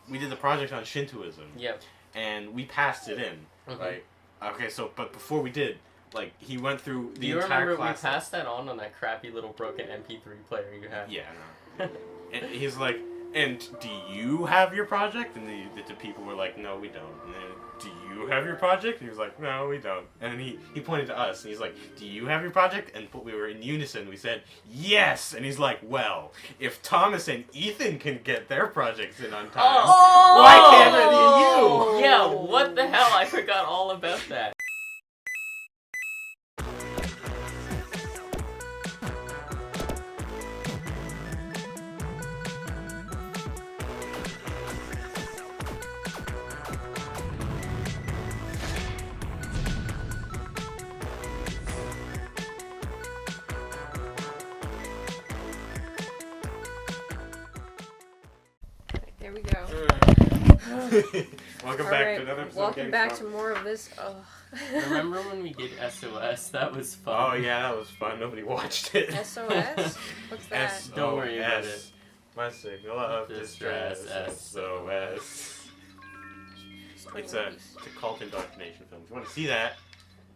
we did the project on Shintoism. Yep. And we passed it in, right? Okay, so but before we did, like he went through the entire class. Do you remember we passed that on that crappy little broken MP3 player you had? Yeah. No. And he's like, and do you have your project? And the people were like, no, we don't. And then, do you have your project? And he was like, no, we don't. And then he pointed to us, and he's like, do you have your project? And we were in unison. We said, yes. And he's like, well, if Thomas and Ethan can get their projects in on time, why can't any of you? Yeah, what the hell? I forgot all about that. There we go. Welcome back to another episode. Welcome back to more of this. Remember when we did SOS? That was fun. Oh yeah, that was fun. Nobody watched it. SOS? What's that? Don't worry about it. My signal of distress. SOS. It's a cult indoctrination film. If you want to see that,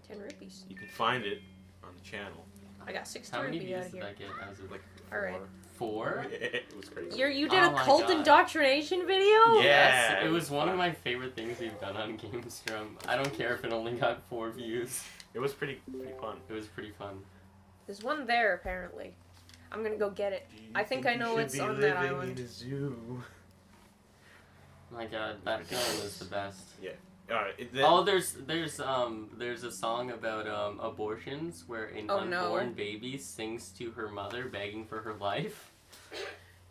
10 rupees. you can find it on the channel. I got 60 How many rupees out views of did here. I get as of like Alright. 4? It was crazy. You did Oh a my cult God. indoctrination video? Yeah. Yes, it was one of my favorite things we've done on Gamestrom. I don't care if it only got 4 views. It was pretty fun. It was pretty fun. There's one there, apparently. I'm gonna go get it. I think I know it's on that island. In a zoo? My God, that film is the best. Yeah. Oh, there's a song about abortions where an unborn baby sings to her mother begging for her life.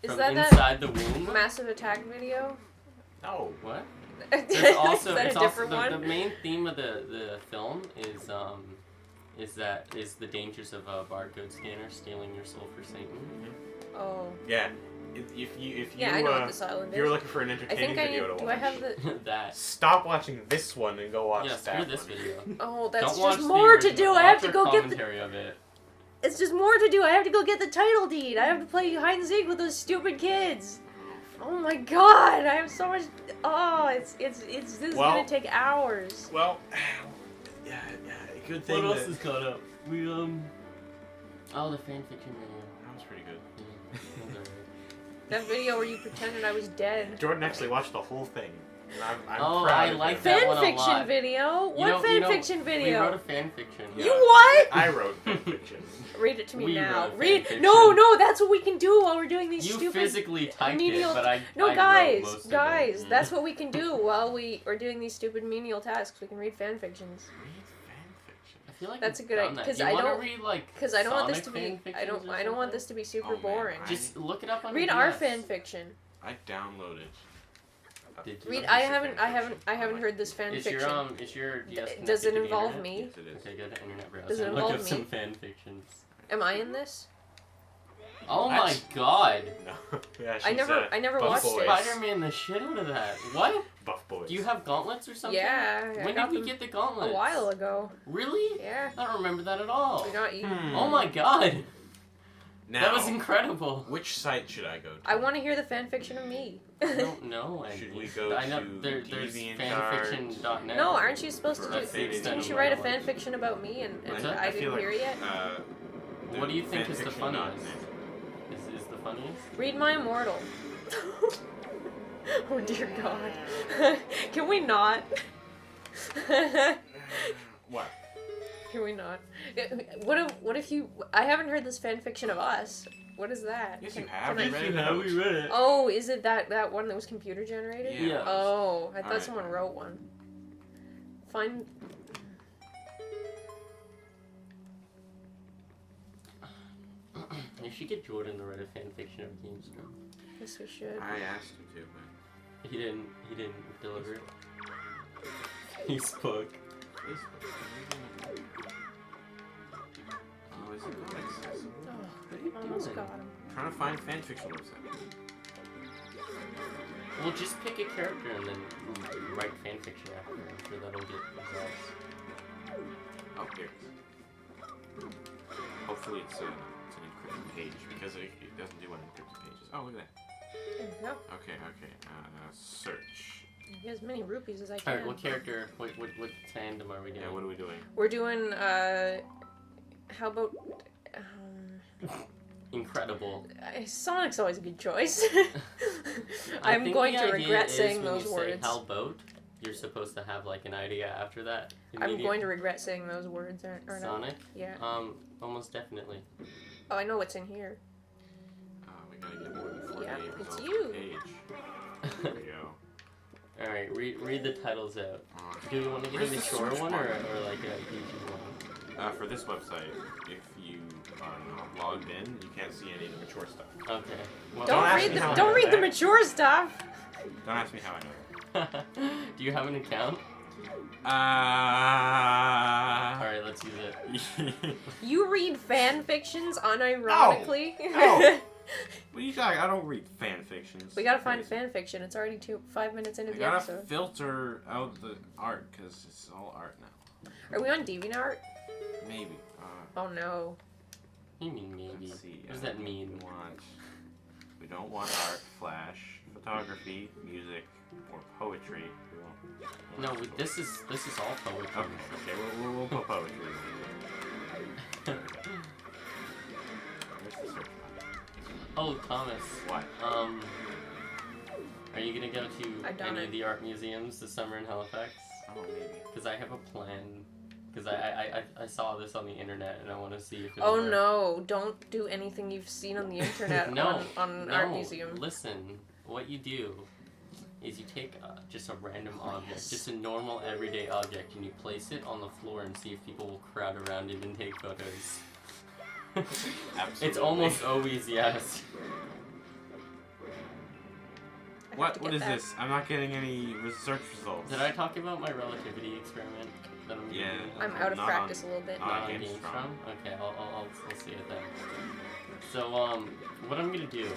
Is from that inside the womb? Massive Attack video? No. What? There's There's also is that it's a different also one? the main theme of the film is the dangers of a barcode scanner stealing your soul for Satan. Oh. Yeah. If you I know what this island if you were is. looking for an I entertaining think video to watch, do I have the... That. stop watching this one and go watch Yeah, that screw this one. video. Oh, that's Don't watch just the more to original. do. I have Watch to our go get the... commentary of it. It's just more to do. I have to go get the title deed. I have to play hide and seek with those stupid kids. Oh my God! I have so much. Oh, this is gonna take hours. Well, yeah, good thing. What else is caught up? We Oh, the fanfiction video. That was pretty good. Yeah, That video where you pretended I was dead. Jordan actually watched the whole thing. And I'm Oh, proud I of like him. that one a Fanfiction lot. video? What fanfiction We video? wrote a fanfiction. Yeah. You what? I wrote fanfiction. Read it to me We now. wrote Read. fanfiction. No, that's what we can do while we're doing these You stupid. physically typed menial- it, but I No, I guys, wrote most of guys, it. that's what we can do while we are doing these stupid menial tasks. We can read fanfictions. Read fanfiction. I feel like That's a we've good done idea, that. 'cause Do you I wanna don't- read like Because I don't want this to Sonic be. fanfictions I don't or want this something? to be super Oh, man, boring. Just look it up on Read your our DS. fanfiction. I downloaded. Did you? Read. Piece I of haven't fanfiction. heard this fanfiction. Is your DS Does it connected to the involve internet? me? Yes, it is. Okay, go to internet browser. Does it and involve look up some me? fanfictions. Am I in this? Oh What? my God! No. Yeah, I she's, never Buff watched Boys. it. Spider-Man the shit out of that. What? Buff Boys. Do you have gauntlets or something? Yeah, I When got did we them get the gauntlets? a while ago. Really? Yeah. I don't remember that at all. We got you. Oh my God! Now, That was incredible. which site should I go to? I want to hear the fanfiction of me. I don't know. Should we go I know to there's DeviantArt? fanfiction.net. No, aren't you supposed to For do? a fan Didn't fiction. you write a fanfiction about me and What's I that? didn't feel like, hear yet? What do you think is the fanfiction.net. funniest? Is the funniest? Read My Immortal. Oh dear God. Can we not? What? Can we not? What if you? I haven't heard this fanfiction of us. What is that? Yes, Can- you have. can I- You read it out. we read it. Oh, is it that one that was computer generated? Yeah. Yeah. Oh, I thought Alright. someone wrote one. Find. You should get Jordan to write a fanfiction of Gamestrom. Yes, we should. I asked him to, but He didn't deliver it. He spoke. Oh, is it not accessible? Oh, almost got him. I'm trying to find fanfiction website. Well, just pick a character and then write fanfiction after. I'm sure that'll get results. Oh, here it is. Hopefully it's an encrypted page because it doesn't do unencrypted pages. Oh, look at that. There we go. Okay. Search. Get as many rupees as I can. Alright, what character, what fandom are we doing? Yeah, what are we doing? We're doing, how about, Incredible. Sonic's always a good choice. I'm going to regret saying those words. When you say how boat, you're supposed to have like an idea after that. I'm going to regret saying those words, aren't I? Sonic? Yeah. Almost definitely. Oh, I know what's in here. We gotta get more than 48 Yeah, results it's per you. page. There we go. Alright, read the titles out. Do you want to get a mature one or like a PG one? For this website, if you are not logged in, you can't see any of the mature stuff. Okay. Well, Don't read the mature stuff. Don't ask me how I know that. Do you have an account? Alright, let's use it. You read fan fictions unironically? No. What are you talking? I don't read fan fictions. We gotta find fan fiction. It's already 5 minutes into the episode. We gotta filter out the art, because it's all art now. Are we on DeviantArt? Maybe. Oh no. You mean maybe? Let's see. What does that mean? We don't want art, flash, photography, music, or poetry. No, this is all poetry. Okay, we'll put poetry. Where's the search button? Oh, Thomas. What? Are you gonna go to any of the art museums this summer in Halifax? Oh, maybe. Because I have a plan. Because I saw this on the internet and I want to see if it'll work. No, don't do anything you've seen on the internet on art museum. Listen, what you do is you take just a random object, just a normal everyday object, and you place it on the floor and see if people will crowd around it and take photos. Absolutely. It's almost always yes. What is this? I'm not getting any research results. Did I talk about my relativity experiment? I'm out of practice a little bit. Not on Gamestrom? Okay, I'll see it then. So, what I'm gonna do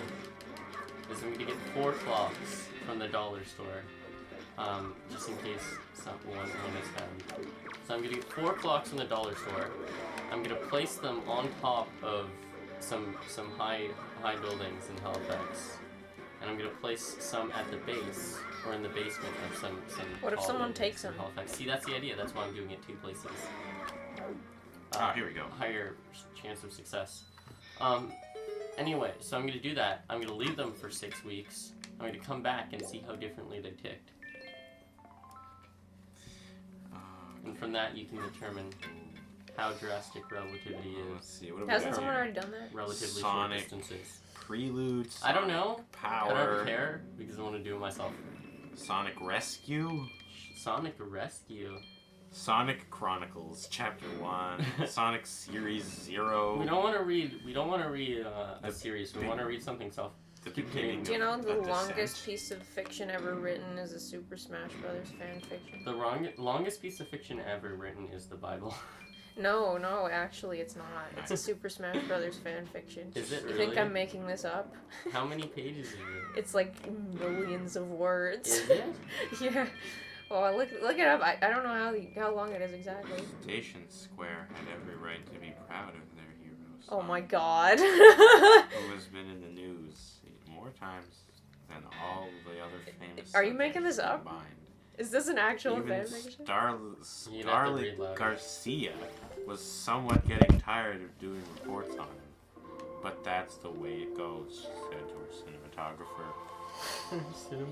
is I'm gonna get 4 clocks from the dollar store. Just in case one is found. So I'm gonna get 4 clocks from the dollar store. I'm gonna place them on top of some high buildings in Halifax. And I'm gonna place some at the base, or in the basement of some What if someone takes them? Halifax. See, that's the idea. That's why I'm doing it 2 places. Here we go. Higher chance of success. Anyway, so I'm gonna do that. I'm gonna leave them for 6 weeks. I'm gonna come back and see how differently they ticked. And from that, you can determine how drastic relativity is. Let's see. What Hasn't someone already done that? Relatively Sonic short distances. Prelude. I don't know. Power. I don't care because I want to do it myself. Sonic Rescue. Sonic Rescue. Sonic Chronicles Chapter 1. Sonic Series 0. We don't want to read a series. We want to read something self. Do you know the longest piece of fiction ever written is a Super Smash Brothers fan fiction? The longest piece of fiction ever written is the Bible. No, actually it's not. It's a Super Smash Brothers fan fiction. Is it really? You think I'm making this up? How many pages is it? It's like millions of words. Is it? Yeah. Well, look it up. I don't know how long it is exactly. Station Square had every right to be proud of their heroes. Oh my god. Who has been in the news more times than all the other famous. Are you making this up? Combined. Is this an actual Even fan fiction? Scarlett Garcia was somewhat getting tired of doing reports on him. But that's the way it goes, she said to her cinematographer.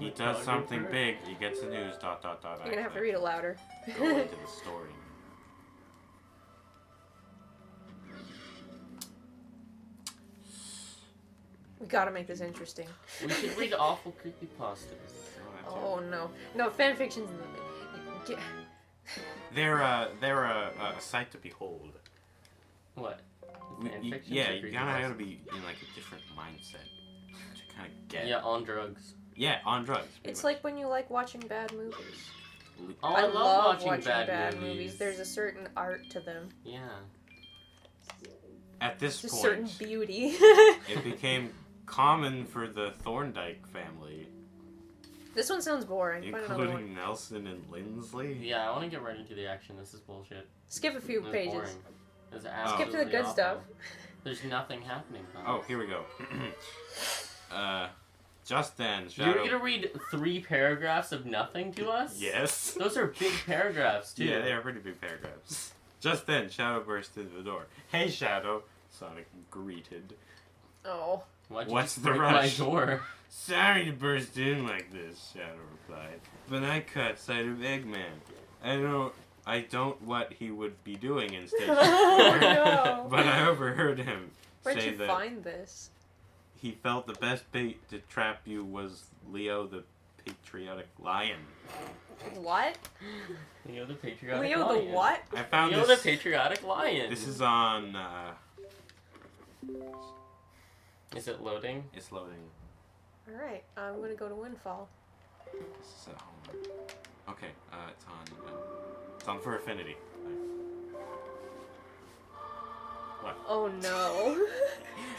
He does something big, he gets the news, ... You're gonna have to read it louder. Go into the story. We gotta make this interesting. We should read awful creepypastas. Oh no. No, fanfiction's in the... They're a sight to behold. What? Yeah, you kinda gotta be in like a different mindset to kinda get. Yeah, on drugs. Yeah, on drugs. It's like when you like watching bad movies. Oh, I love watching bad movies. There's a certain art to them. Yeah. At this point, a certain beauty. It became common for the Thorndike family. This one sounds boring. Including Nelson and Lindsley? Yeah, I want to get right into the action. This is bullshit. Skip a few pages. Boring. Skip to the good stuff. There's nothing happening. Oh, here we go. Just then, Shadow... You're gonna read 3 paragraphs of nothing to us? Yes. Those are big paragraphs, too. Yeah, they are pretty big paragraphs. Just then, Shadow burst into the door. Hey, Shadow, Sonic greeted. Oh. What's the break rush? my door? Sorry to burst in like this, Shadow replied. But I caught sight of Eggman. I don't what he would be doing instead. Oh, no. But I overheard him Where'd say you that find this? he felt the best bait to trap you was Leo the Patriotic Lion. What? Leo the Patriotic Leo Lion. the what? I found Leo this... the Patriotic Lion. This is on... Is it loading? It's loading. Alright, I'm gonna go to Windfall. This is at home. Okay, it's on for Affinity. What? Oh no.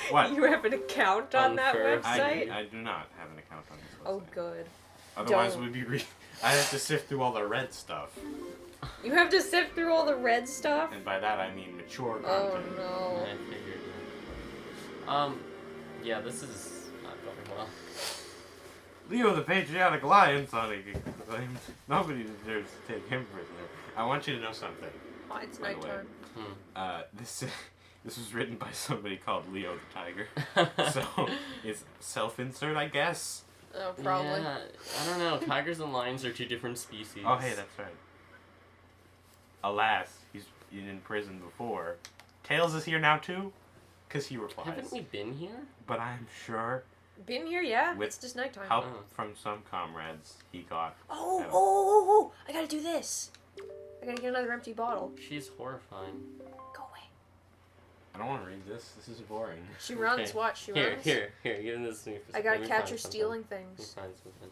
What? You have an account on that Unfair. website? I do not have an account on this website. Oh good. Otherwise, Don't. we'd be I have to sift through all the red stuff. You have to sift through all the red stuff? And by that, I mean mature Oh content. no. I figured. Yeah, this is not going well. Leo the Patriotic Lion, Sonic exclaimed. Nobody deserves to take him prisoner. I want you to know something. Oh, it's By the way. nighttime. This was written by somebody called Leo the Tiger. So, it's self-insert, I guess. Oh, probably. Yeah, I don't know. Tigers and lions are 2 different species. Oh, hey, that's right. Alas, he's been in prison before. Tails is here now, too? Because he replies. Haven't we been here? But I'm sure Been here, yeah? With It's just nighttime. help Oh. from some comrades he got. Oh! I gotta do this. I gotta get another empty bottle. She's horrifying. Go away. I don't want to read this. This is boring. She runs, Okay. watch, she Here, runs. here, get in this thing. I gotta Let me catch find her something. stealing Let me things. find something.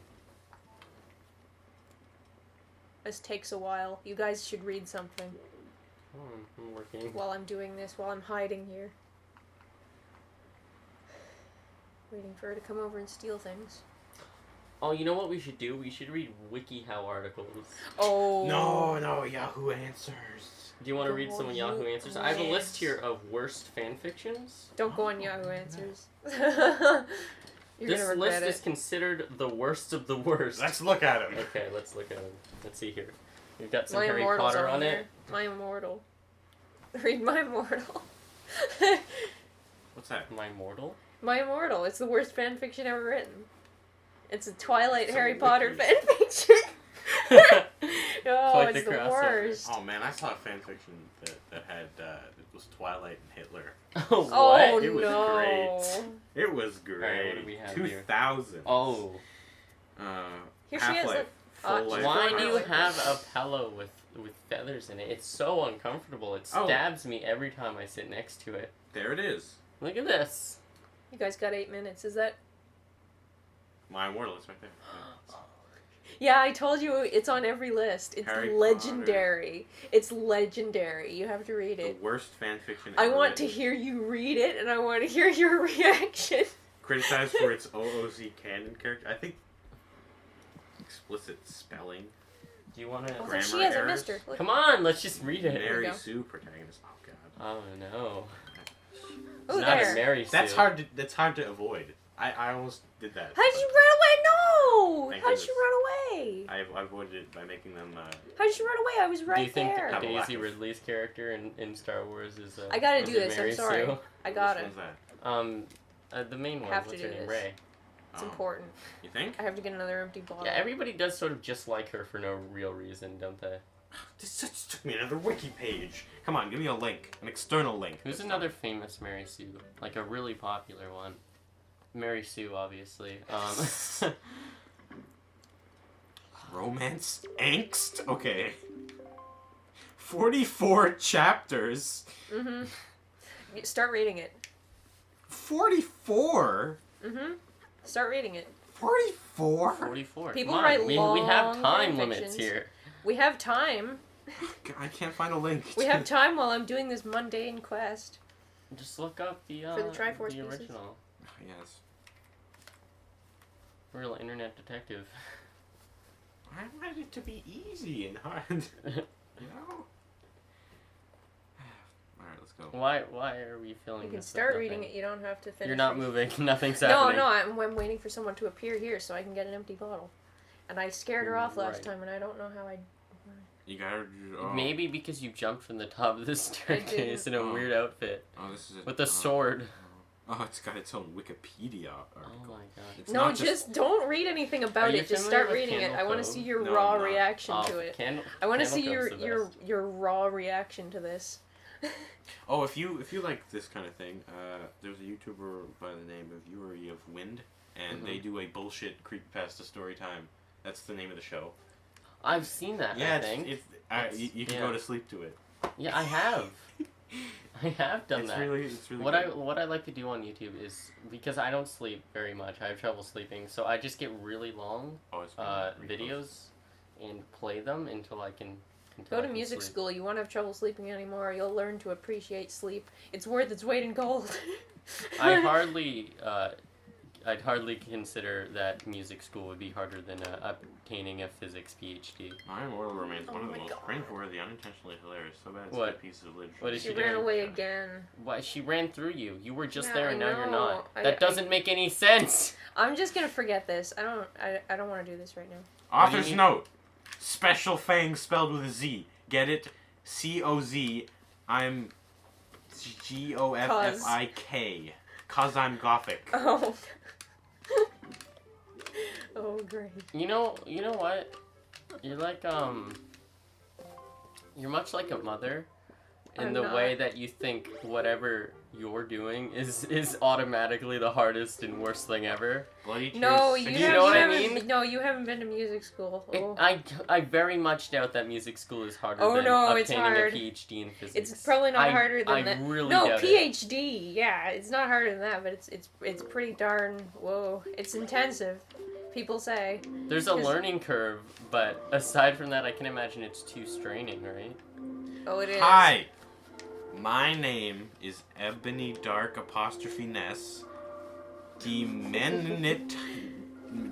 This takes a while. You guys should read something Oh, I'm working. while I'm doing this, while I'm hiding here. Waiting for her to come over and steal things. Oh, you know what we should do? We should read WikiHow articles. Oh. No, Yahoo Answers. Do you want to The read some whole Yahoo you- Answers? I have a list yes. here of worst fanfictions. Don't go on Yahoo Answers. You're This gonna list regret is it. considered the worst of the worst. Let's look at him. Okay, let's look at them. Let's see here. We've got some My Harry Immortal's Potter on here. it. My Immortal. Read My Immortal. What's that? My Mortal? My Immortal. It's the worst fanfiction ever written. It's a Twilight It's a Harry wiki. Potter fanfiction. Oh, Quite it's the the crossover. worst. Oh man, I saw a fanfiction that had it was Twilight and Hitler. Oh, Oh, what? It was no. great. It was great. Alright, what do we have here? 2000. Oh. Here she is, Half-Life. look. Full life. Why do you Twilight. have a pillow with feathers in it? It's so uncomfortable. It Oh. stabs me every time I sit next to it. There it is. Look at this. You guys got 8 minutes. Is that? My Immortal is right there. Yeah, I told you it's on every list. It's Harry legendary. It's legendary. You have to read The it. worst fanfiction I ever want to written. hear you read it, and I want to hear your reaction. Criticized for its OOC canon character. I think explicit spelling. Do you want to... Oh, Grammar she has a errors. mister. Look. Come on, let's just read it. we Mary go. Sue protagonist. Oh god. Oh no. Oh, It's not there. a Mary Sue. That's hard to avoid. I almost did that. How did you run away? No! Thank How did goodness. you run away? I avoided it by making them. How did you run away? I was right Do you think there. that I'm Daisy alive. Ridley's character in Star Wars is I gotta is do it this. Mary I'm sorry. Sue? I got Which it. one's that? The main one. Have to What's do her name? this. Ray. It's Oh. important. You think? I have to get another empty bottle. Yeah, everybody does sort of just like her for no real reason, don't they? This just took me another wiki page. Come on, give me a link, an external link. Who's another famous Mary Sue? Like a really popular one. Mary Sue, obviously. Romance angst? Okay. 44 chapters. Mm-hmm. Start reading it. 44? Mm-hmm. Start reading it. 44? 44. People Come on, write we have long time fanfictions. limits here. We have time. I can't find a link. We have time while I'm doing this mundane quest. Just look up the For the Triforce pieces. original. Yes. Real internet detective. I wanted it to be easy and hard. You know? Alright, let's So. Why are we filling You can this with start reading nothing? it. You don't have to finish. You're not it. moving. Nothing's No, happening. no. I'm waiting for someone to appear here so I can get an empty bottle. And I scared her off last Right. time, and I don't know how I. You gotta. Oh. Maybe because you jumped from the top of the staircase in a Oh. weird outfit Oh, this is with a sword. Oh, it's got its own Wikipedia article. Oh my god. It's No, not just don't read anything about Are you it. Just familiar start with reading it. I want to Candle see your No, raw I'm not. reaction Oh, to it. I I want to see Candleco's the your raw reaction to this. Oh, if you like this kind of thing, there's a YouTuber by the name of Yuri of Wind, and they do a bullshit creepypasta story time. That's the name of the show. I've seen that. Yeah, I think. you can go to sleep to it. Yeah, I have. I have done It's that. really What good. I like to do on YouTube is, because I don't sleep very much, I have trouble sleeping, so I just get really long Oh, it's pretty videos and play them until I can. Go to music school. You won't have trouble sleeping anymore. You'll learn to appreciate sleep. It's worth its weight in gold. I'd hardly consider that music school would be harder than obtaining a physics PhD. My Immortal remains Oh one of my the most God. cringeworthy, unintentionally hilarious, so bad it's What? a good piece of literature. What is She she ran doing? away again. Why, she ran through you. You were just Yeah, there I and now you're know. not. I- That doesn't make any sense! I'm just gonna forget this. I don't want to do this right now. What do you Author's mean? note. Special Fang spelled with a Z. Get it? C-O-Z. I'm G-O-F-F-I-K. Cause I'm Gothic. Oh. Oh, great. You know what? You're like, you're much like a mother in I'm the not. way that you think whatever you're doing is automatically the hardest and worst thing ever. Bloody tears. No, Do you, you have, know what I haven't- mean? No, you haven't been to music school. Oh. I very much doubt that music school is harder Oh, than no, it's obtaining hard. a PhD in physics. It's probably not harder than I that. really No, doubt it. PhD. Yeah, it's not harder than that, but it's pretty darn. Whoa, it's intensive. People say. There's a 'Cause- learning curve, but aside from that, I can imagine it's too straining, right? Oh, it is. Hi. My name is Ebony Dark apostrophe Ness.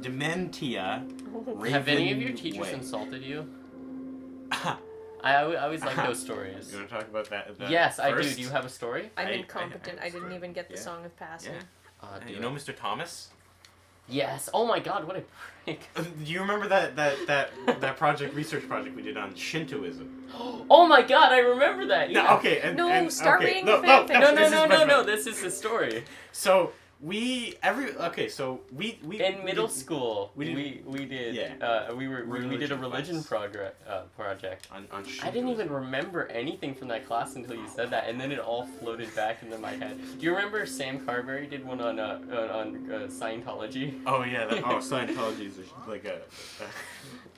Dementia. Have any of your Raven teachers Way. insulted you? You I always like those stories. want to talk about that? Yes, I do. first? Do you have a story? I'm I- incompetent. I, I- didn't even get the yeah. song of passing. Yeah. Do You it. know Mr. Thomas? Yes. Oh my God! What a prick. Do you remember that research project we did on Shintoism? Oh my God! I remember that. Yeah. No, okay, No, start okay, reading no, the no, fanfic. No, this is much better. This is the story. So we In middle school, we we did. Yeah. We did a Religion religion class. project. on I didn't Shintoism. even remember anything from that class until you said that, and then it all floated back into my head. Do you remember Sam Carberry did one on Scientology? Oh yeah, Scientology is like a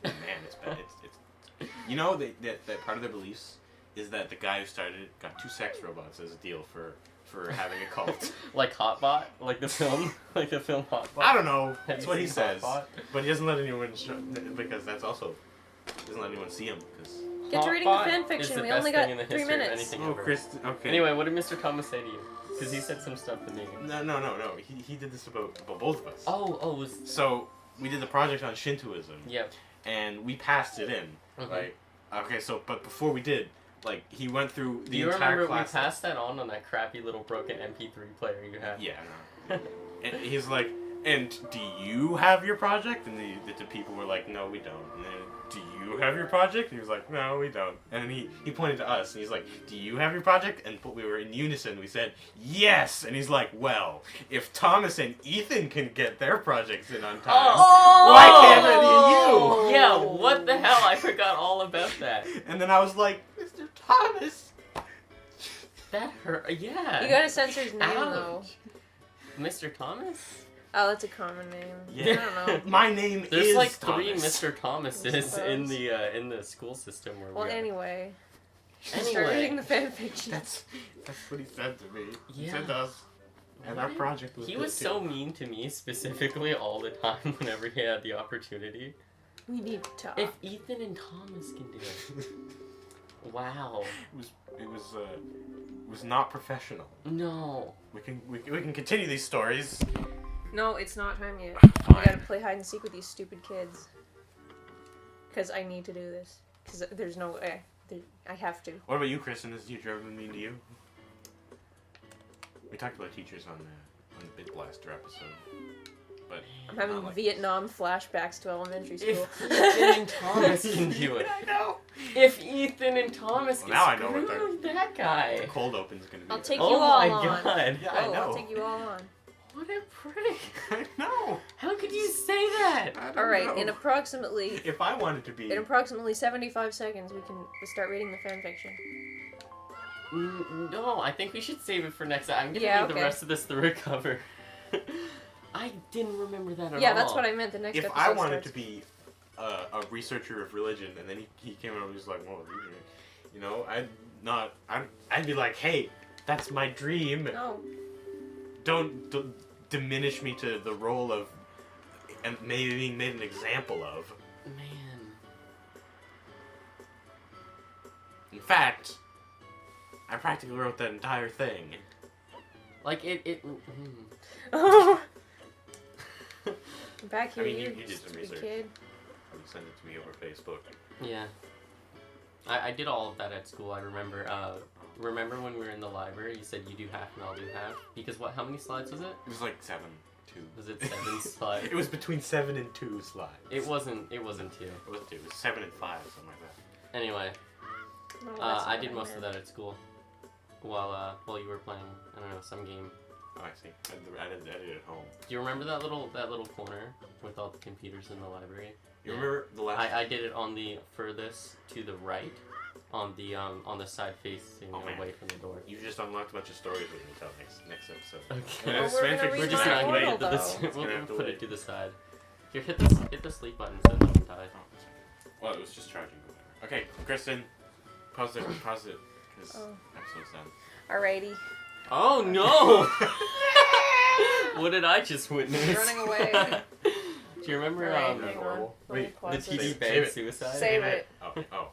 man. It's bad. It's you know that part of their beliefs is that the guy who started it got 2 sex robots as a deal for having a cult. Like Hotbot, like the film Hotbot. I don't know. Have That's you what he seen says, Hotbot? but he doesn't let anyone show because that's also doesn't let anyone see him because. Get to reading the Hotbot fan is fiction. the We best only thing got in the 3 history of minutes. anything Oh, ever. Chris. Okay. Anyway, what did Mr. Thomas say to you? Because he said some stuff to me. No. He did this about both of us. Oh, was So we did the project on Shintoism. Yep. And we passed it in. Mhm. Right. Okay. So, but before we did, like he went through the Do you entire remember class. we passed that on that crappy little broken MP3 player you had? Yeah. No. And he's like, and do you have your project? And the people were like, no, we don't. And then, do you have your project? And he was like, no, we don't. And then he pointed to us, and he's like, do you have your project? And we were in unison. We said, yes. And he's like, well, if Thomas and Ethan can get their projects in on time, why can't any of you? Yeah, what the hell? I forgot all about that. And then I was like, Mr. Thomas. That hurt. Yeah. You gotta censor his name Ouch. though. Mr. Thomas? Oh, that's a common name. Yeah. I don't know. My name There's is like Thomas. 3 Mr. Thomases in the school system where Well, we are. anyway. Start Anyway. reading the fan fiction. That's what he said to me. He Yeah. said to us. And our project was He good, was too. so mean to me specifically all the time whenever he had the opportunity. We need to talk. If Ethan and Thomas can do it. Wow. It was not professional. No. We can continue these stories. No, it's not time yet. Fine. I gotta play hide and seek with these stupid kids. Because I need to do this. Because there's no way. I have to. What about you, Kristen? Has your teacher ever been mean to you? talked about teachers on the Big Blaster episode, but I'm having not like Vietnam flashbacks to elementary school. If Ethan and Thomas can do it. I know. If Ethan and Thomas can Well, now I know what screw that guy. The cold open's gonna be. I'll take Oh you all my on. god. Yeah, I Oh, know. I'll take you all on. What a prick. I know. How could you say that? I don't All right, know. in approximately If I wanted to be. 75 seconds, we can start reading the fanfiction. No, I think we should save it for next time. I'm gonna Yeah, need the okay. rest of this to recover. I didn't remember that at all. Yeah, that's what I meant. The next If episode I wanted starts. to be a researcher of religion, and then he came out and was like, well, you know, I'd be like, hey, that's my dream. No. Don't diminish me to the role of and being made an example of. Man. In fact, I practically wrote that entire thing. Like, it Oh. Back here, I mean, you you did some stupid research. kid. You sent it to me over Facebook. Yeah. I did all of that at school, I remember. Remember when we were in the library, you said you do half and I'll do half? Because how many slides was it? It was like 7, 2. Was it 7 slides? It was between 7 and 2 slides. It wasn't 2. It was 2. It was 7 and 5, something like that. Anyway, No, that's I not did what most of meant. that at school. While you were playing, I don't know, some game. Oh, I see. I did it at home. Do you remember that little corner with all the computers in the library? You remember the last? I did it on the furthest to the right, on the side facing Oh, man. away from the door. You just unlocked a bunch of stories we're gonna tell next episode. Okay. Yeah, Well, this we're gonna fanfic- read We're just my not gonna portal, get to this. though. It's gonna We'll have to put wait. it to the side. Here, hit the sleep button so it doesn't die. Well, it was just charging. Okay, Kristen, pause it, because Oh. episode's done. Alrighty. Oh no! What did I just witness? You're running away. Do you remember Alright, no, hang no, on. no. Let me Wait, pause the this. TD Save banned it. suicide? Save it. Oh.